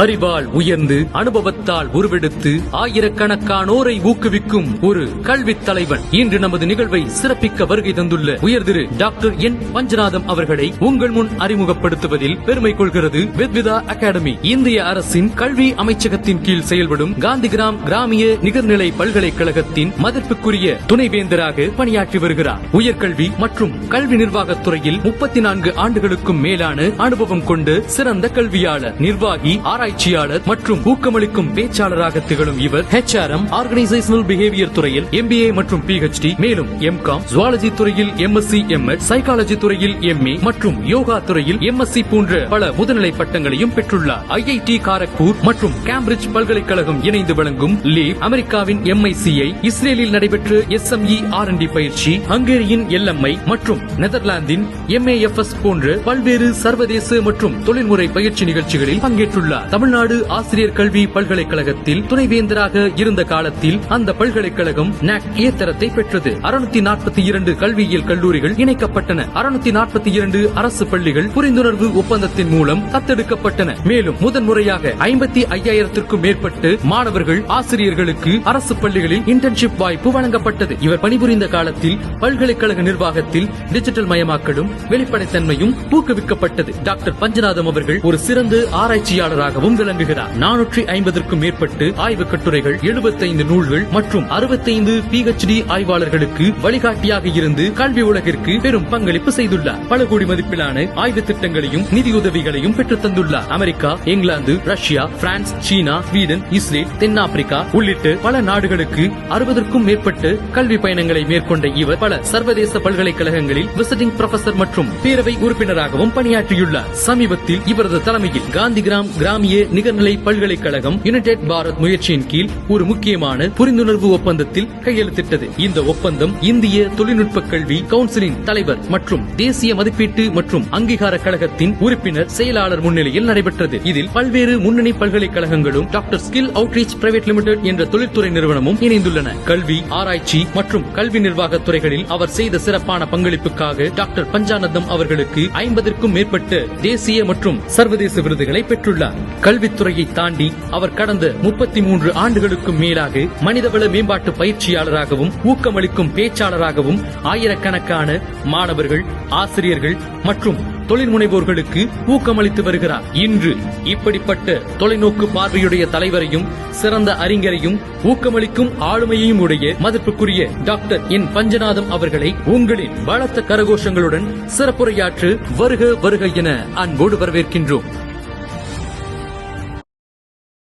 அறிவால் உயர்ந்து அனுபவத்தால் உருவெடுத்து ஆயிரக்கணக்கானோரை ஊக்குவிக்கும் ஒரு கல்வித் தலைவன். இன்று நமது நிகழ்வை சிறப்பிக்க வருகை தந்துள்ள உயர்திரு டாக்டர் என் பஞ்சநாதம் அவர்களை உங்கள் முன் அறிமுகப்படுத்துவதில் பெருமை கொள்கிறது வெத்விதா அகாடமி. இந்திய அரசின் கல்வி அமைச்சகத்தின் கீழ் செயல்படும் காந்திகிராம் கிராமிய நிகர்நிலை பல்கலைக்கழகத்தின் மதிப்புக்குரிய துணைவேந்தராக பணியாற்றி வருகிறார். உயர்கல்வி மற்றும் கல்வி நிர்வாகத் துறையில் 34 ஆண்டுகளுக்கும் மேலான அனுபவம் கொண்டு சிறந்த கல்வியாளர், நிர்வாகி, ஆராய்ச்சியாளர் மற்றும் ஊக்கமளிக்கும் பேச்சாளராக திகழும் இவர் HRM ஆர்கனைசேஷனல் பிஹேவியர் துறையில் MBA மற்றும் PhD, மேலும் MCom, ஜுவாலஜி துறையில் MSc, MD, சைக்காலஜி துறையில் MA மற்றும் யோகா துறையில் MSc போன்ற பல முதுநிலை பட்டங்களையும் பெற்றுள்ளார். IIT காரக்பூர் மற்றும் கேம்பிரிட்ஜ் பல்கலைக்கழகம் இணைந்து வழங்கும் லீவ், அமெரிக்காவின் MICI, இஸ்ரேலில் நடைபெற்ற SME R&D பயிற்சி, ஹங்கேரியின் LMI மற்றும் நெதர்லாந்தின் MAFS போன்ற பல்வேறு சர்வதேச மற்றும் தொழில்முறை பயிற்சி நிகழ்ச்சிகளில் பங்கேற்றுள்ளார். தமிழ்நாடு ஆசிரியர் கல்வி பல்கலைக்கழகத்தில் துணைவேந்தராக இருந்த காலத்தில் அந்த பல்கலைக்கழகம் NAC A தரத்தை பெற்றது. 642 கல்வியியல் கல்லூரிகள் இணைக்கப்பட்டன. 642 அரசு பள்ளிகள் புரிந்துணர்வு ஒப்பந்தத்தின் மூலம் தத்தெடுக்கப்பட்டன. மேலும் முதன்முறையாக 55,000க்கும் மேற்பட்ட மாணவர்கள், ஆசிரியர்களுக்கு அரசு பள்ளிகளில் இன்டர்ன்ஷிப் வாய்ப்பு வழங்கப்பட்டது. இவர் பணிபுரிந்த காலத்தில் பல்கலைக்கழக நிர்வாகத்தில் டிஜிட்டல் மயமாக்கலும் வெளிப்படைத்தன்மையும் ஊக்குவிக்கப்பட்டது. டாக்டர் பஞ்சநாதம் அவர்கள் ஒரு சிறந்த ஆராய்ச்சியாளராகவும் விளங்குகிறார். 450க்கும் மேற்பட்டு ஆய்வுக் கட்டுரைகள், 75 நூல்கள் மற்றும் 65 PhD ஆய்வாளர்களுக்கு வழிகாட்டியாக இருந்து கல்வி உலகிற்கு பெரும் பங்களிப்பு செய்துள்ளார். பல கோடி மதிப்பிலான ஆய்வு திட்டங்களையும் நிதியுதவிகளையும் பெற்றுத் தந்துள்ளார். அமெரிக்கா, இங்கிலாந்து, ரஷ்யா, பிரான்ஸ், சீனா, ஸ்வீடன், இஸ்ரேல், தென்னாப்பிரிக்கா உள்ளிட்ட பல நாடுகளுக்கு 60க்கும் மேற்பட்ட கல்வி பயணங்களை மேற்கொண்ட இவர் பல சர்வதேச பல்கலைக்கழகங்களில் விசிட்டிங் புரொஃபசர் மற்றும் பேரவை உறுப்பினராகவும் பணியாற்றியுள்ளார். சமீபத்தில் இவரது தலைமையில் காந்திகிராம் கிராமிய நிகர்நிலை பல்கலைக்கழகம் யுனைடெட் பாரத் முயற்சியின் கீழ் ஒரு முக்கியமான புரிந்துணர்வு ஒப்பந்தத்தில் கையெழுத்திட்டது. இந்த ஒப்பந்தம் இந்திய தொழில்நுட்ப கல்வி கவுன்சிலின் தலைவர் மற்றும் தேசிய மதிப்பீட்டு மற்றும் அங்கீகார கழகத்தின் உறுப்பினர் செயலாளர் முன்னிலையில் நடைபெற்றது. இதில் பல்வேறு முன்னணி பல்கலைக்கழகங்களும் Doctor Skill Outreach Private Limited என்ற தொழில்துறை நிறுவனமும் இணைந்துள்ளன. கல்வி, ஆராய்ச்சி மற்றும் கல்வி நிர்வாக துறைகளில் அவர் செய்த சிறப்பான பங்களிப்புக்காக டாக்டர் பஞ்சானந்தம் அவர்களுக்கு 50க்கும் மேற்பட்ட தேசிய மற்றும் சர்வதேச விருதுகளை பெற்றுள்ளார். கல்வித்துறையை தாண்டி அவர் கடந்த 33 ஆண்டுகளுக்கும் மேலாக மனிதவள மேம்பாட்டு பயிற்சியாளராகவும் ஊக்கமளிக்கும் பேச்சாளராகவும் ஆயிரக்கணக்கான மாணவர்கள், ஆசிரியர்கள் மற்றும் தொழில் முனைவோர்களுக்கு ஊக்கமளித்து வருகிறார். இன்று இப்படிப்பட்ட தொலைநோக்கு பார்வையுடைய தலைவரையும் சிறந்த அறிஞரையும் ஊக்கமளிக்கும் ஆளுமையையும் உடைய மதிப்புக்குரிய டாக்டர் என் பஞ்சநாதம் அவர்களை உங்களின் பலத்த கரகோஷங்களுடன் சிறப்புரையாற்று வருக வருக என அன்போடு வரவேற்கின்றோம்.